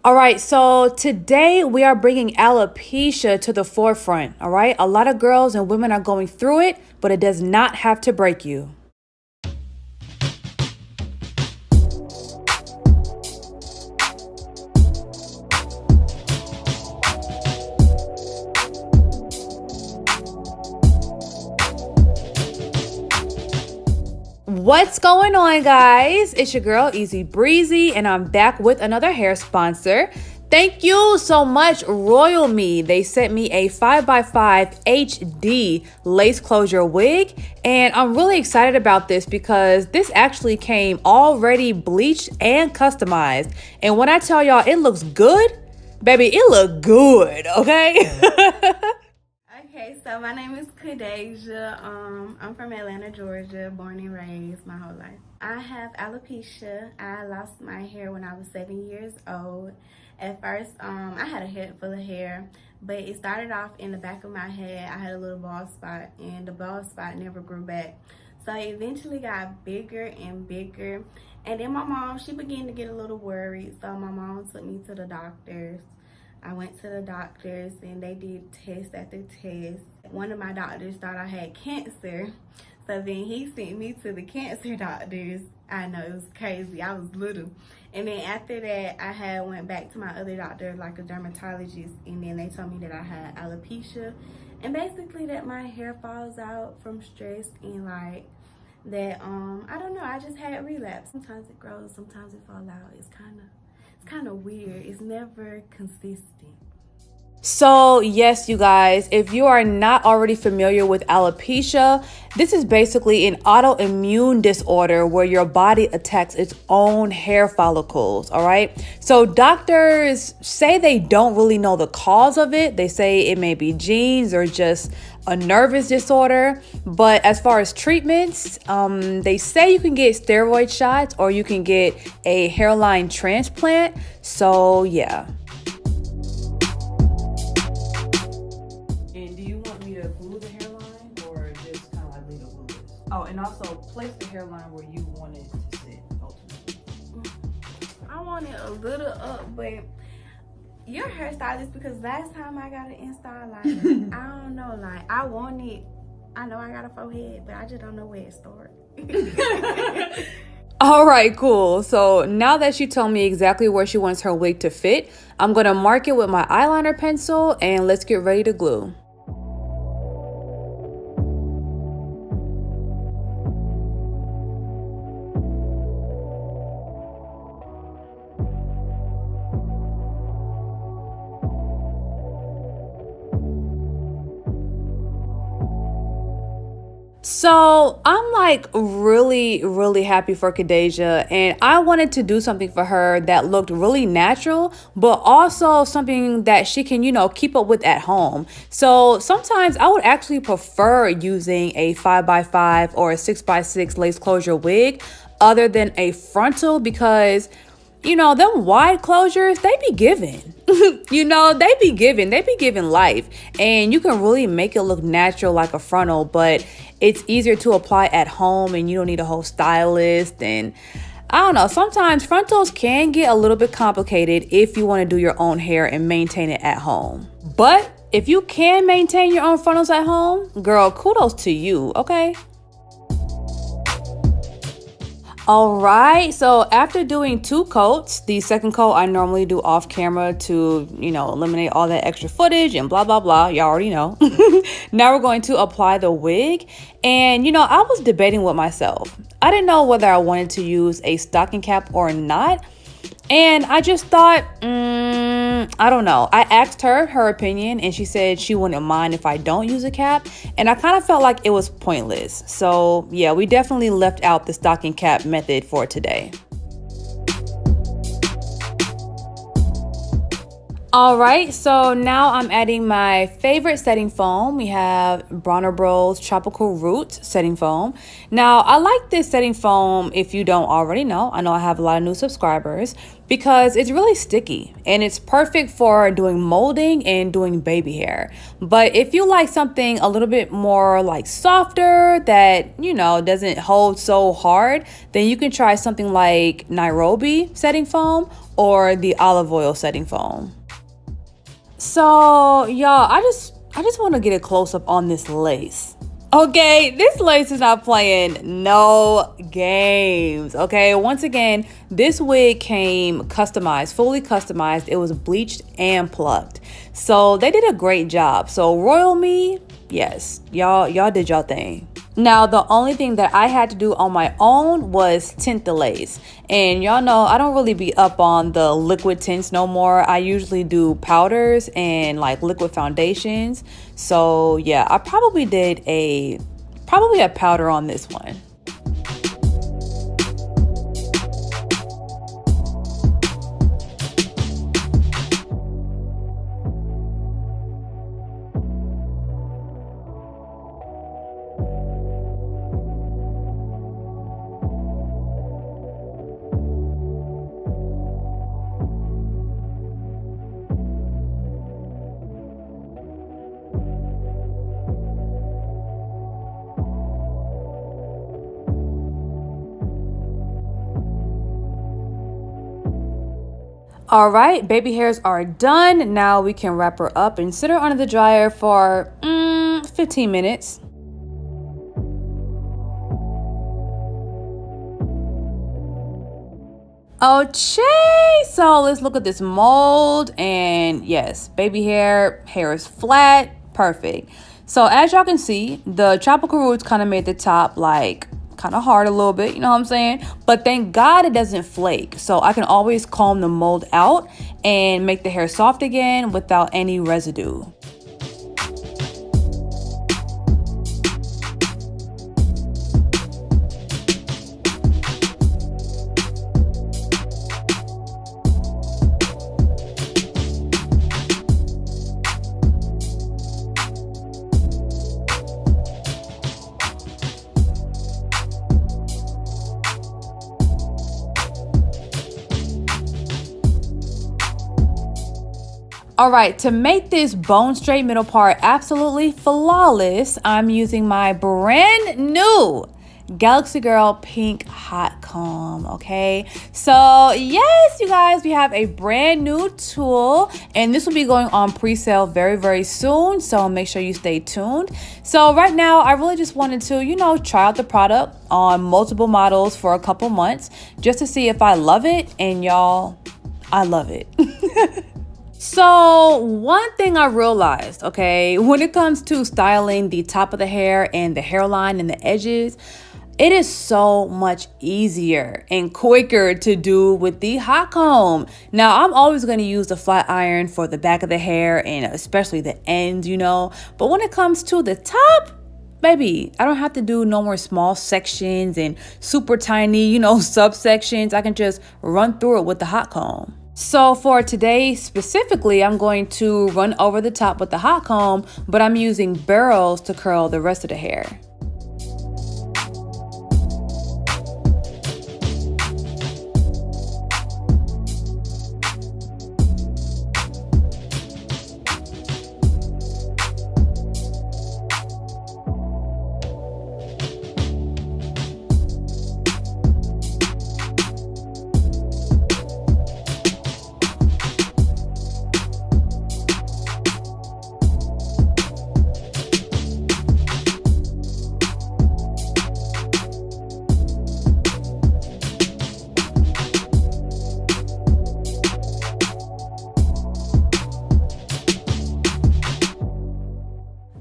All right, so today we are bringing alopecia to the forefront. All right, a lot of girls and women are going through it, but it does not have to break you. What's going on, guys? It's your girl Easy Breezy, and I'm back with another hair sponsor. Thank you so much, RoyalMe. They sent me a 5x5 HD lace closure wig, and I'm really excited about this because this actually came already bleached and customized. And when I tell y'all it looks good, baby, it look good, okay? Okay, so my name is Kadeja. I'm from Atlanta, Georgia, born and raised my whole life. I have alopecia. I lost my hair when I was 7 years old. At first, I had a head full of hair, but it started off in the back of my head. I had a little bald spot, and the bald spot never grew back. So it eventually got bigger and bigger. And then my mom, she began to get a little worried. So my mom took me to the doctors. I went to the doctors and they did test after test. One of my doctors thought I had cancer. So then he sent me to the cancer doctors. I know, it was crazy. I was little. And then after that, I went back to my other doctor, like a dermatologist. And then they told me that I had alopecia. And basically that my hair falls out from stress and like that, I don't know, I just had relapse. Sometimes it grows, sometimes it falls out. It's kind of weird. It's never consistent. So yes, you guys, if you are not already familiar with alopecia, this is basically an autoimmune disorder where your body attacks its own hair follicles. All right. So doctors say they don't really know the cause of it. They say it may be genes or just a nervous disorder. But as far as treatments, they say you can get steroid shots or you can get a hairline transplant. So yeah. And do you want me to glue the hairline or just kind of like leave it glueless? Oh, and also place the hairline where you want it to sit ultimately. I want it a little up, but your hairstylist, because last time I got it installed, like, I don't know, like, I want it. I know I got a forehead, but I just don't know where it starts. All right, cool. So now that she told me exactly where she wants her wig to fit, I'm going to mark it with my eyeliner pencil and let's get ready to glue. So I'm like really happy for Kadeja, and I wanted to do something for her that looked really natural, but also something that she can, keep up with at home. So sometimes I would actually prefer using a 5x5 or a 6x6 lace closure wig other than a frontal because them wide closures, they be giving. They be giving life. And you can really make it look natural like a frontal, but it's easier to apply at home and you don't need a whole stylist. And I don't know, sometimes frontals can get a little bit complicated if you want to do your own hair and maintain it at home. But if you can maintain your own frontals at home, girl, kudos to you, okay? All right, so after doing 2 coats, the second coat I normally do off camera to, eliminate all that extra footage and blah, blah, blah. Y'all already know. Now we're going to apply the wig. And, I was debating with myself. I didn't know whether I wanted to use a stocking cap or not. And I just thought, I don't know. I asked her opinion, and she said she wouldn't mind if I don't use a cap. And I kind of felt like it was pointless. So yeah, we definitely left out the stocking cap method for today. All right, so now I'm adding my favorite setting foam. We have Bronner Bros Tropical Root setting foam. Now, I like this setting foam if you don't already know. I know I have a lot of new subscribers because it's really sticky and it's perfect for doing molding and doing baby hair. But if you like something a little bit more like softer that, doesn't hold so hard, then you can try something like Nairobi setting foam or the olive oil setting foam. So y'all, I just want to get a close up on this lace. Okay, this lace is not playing no games. Okay, once again, this wig came customized, fully customized. It was bleached and plucked, so they did a great job. So RoyalMe, yes, y'all did y'all thing. Now, the only thing that I had to do on my own was tint the lace. And y'all know I don't really be up on the liquid tints no more. I usually do powders and like liquid foundations. So yeah, I probably did a powder on this one. All right, baby hairs are done. Now we can wrap her up and sit her under the dryer for 15 minutes. Okay, so let's look at this mold, and yes, baby hair is flat, perfect. So as y'all can see, the tropical roots kind of made the top like kind of hard a little bit, you know what I'm saying? But thank God it doesn't flake. So I can always comb the mold out and make the hair soft again without any residue. All right, to make this bone straight middle part absolutely flawless, I'm using my brand new Galaxy Girl Pink Hot Comb, okay? So yes, you guys, we have a brand new tool, and this will be going on pre-sale very, very soon, so make sure you stay tuned. So right now, I really just wanted to, you know, try out the product on multiple models for a couple months, just to see if I love it, and y'all, I love it. So one thing I realized, okay, when it comes to styling the top of the hair and the hairline and the edges, it is so much easier and quicker to do with the hot comb. Now, I'm always going to use the flat iron for the back of the hair and especially the ends, you know, but when it comes to the top, baby, I don't have to do no more small sections and super tiny, you know, subsections. I can just run through it with the hot comb. So for today specifically, I'm going to run over the top with the hot comb, but I'm using barrels to curl the rest of the hair.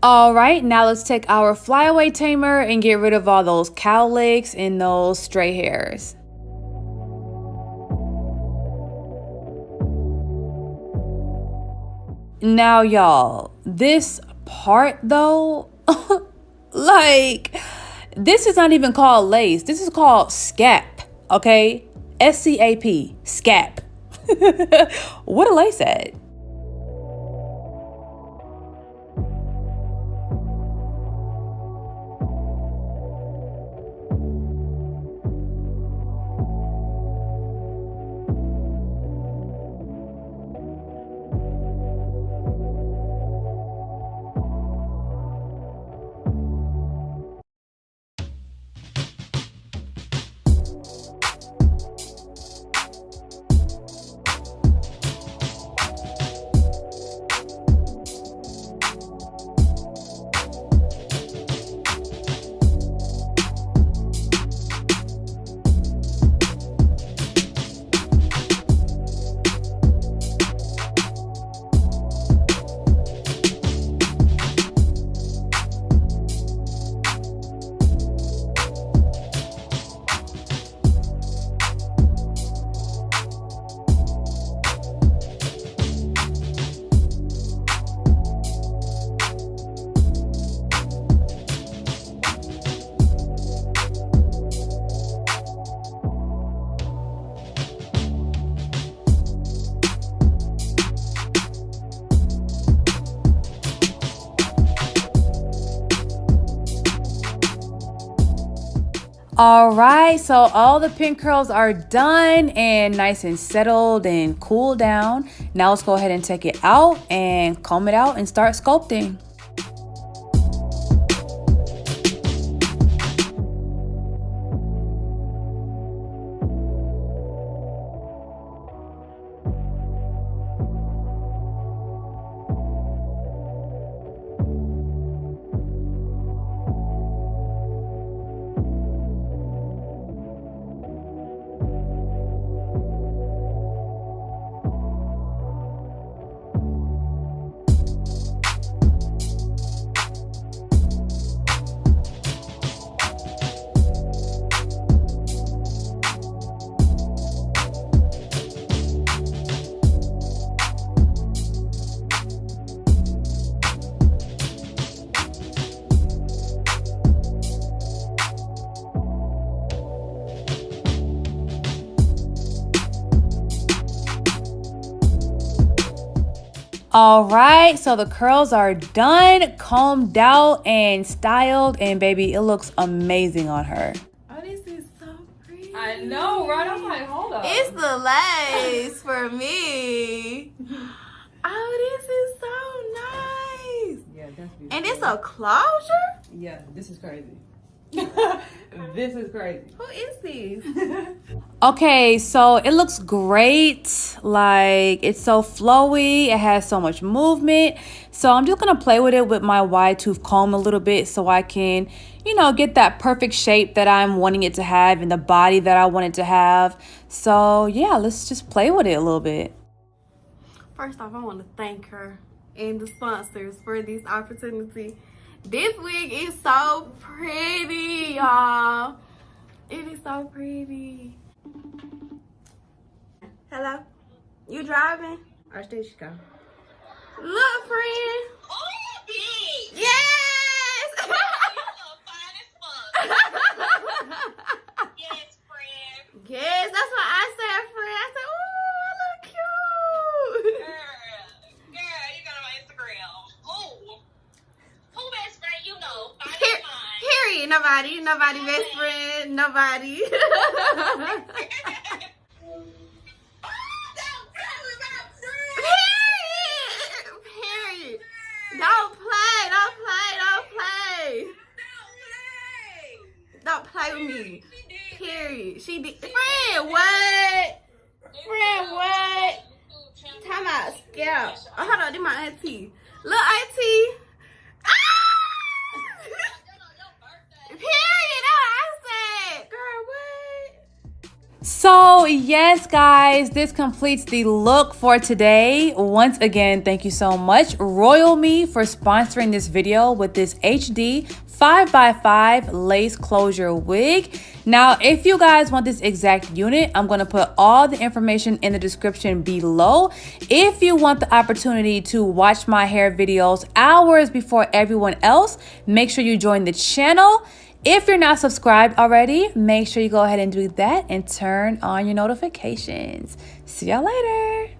All right, now let's take our flyaway tamer and get rid of all those cowlicks and those stray hairs. Now, y'all, this part though, like, this is not even called lace. This is called scap, okay? S-C-A-P, scap. What a lace at? All right, so all the pin curls are done and nice and settled and cooled down. Now let's go ahead and take it out and comb it out and start sculpting. All right, so the curls are done, combed out and styled, and baby, it looks amazing on her. Oh, this is so pretty. I know, right? I'm like, hold up. It's the lace for me. Oh, this is so nice. Yeah, that's beautiful. And it's a closure? Yeah, this is crazy. This is crazy. Who is this? Okay, so it looks great. Like, it's so flowy. It has so much movement. So I'm just going to play with it with my wide tooth comb a little bit so I can, you know, get that perfect shape that I'm wanting it to have and the body that I want it to have. So yeah, let's just play with it a little bit. First off, I want to thank her and the sponsors for this opportunity. This wig is so pretty, y'all. It is so pretty. Hello? You driving? Or there she go. Look, friend. Oh, bitch. Yes! You look fine as fuck. Yes, friend. Yes, that's what I said, friend. I said, ooh, I look cute. Girl, you got on my Instagram. Who best friend you know? Fine as mine. Period. Nobody best friend. Nobody. Period. Don't play with me. Period. She did. Friend, what? Friend, what? Talking about scalp. Oh, hold on. This my auntie. Little auntie. Ah! Period. That's what I said. Girl, what? So yes, guys, this completes the look for today. Once again, thank you so much, RoyalMe, for sponsoring this video with this HD 5x5 lace closure wig. Now, if you guys want this exact unit, I'm going to put all the information in the description below. If you want the opportunity to watch my hair videos hours before everyone else, make sure you join the channel. If you're not subscribed already, make sure you go ahead and do that and turn on your notifications. See y'all later.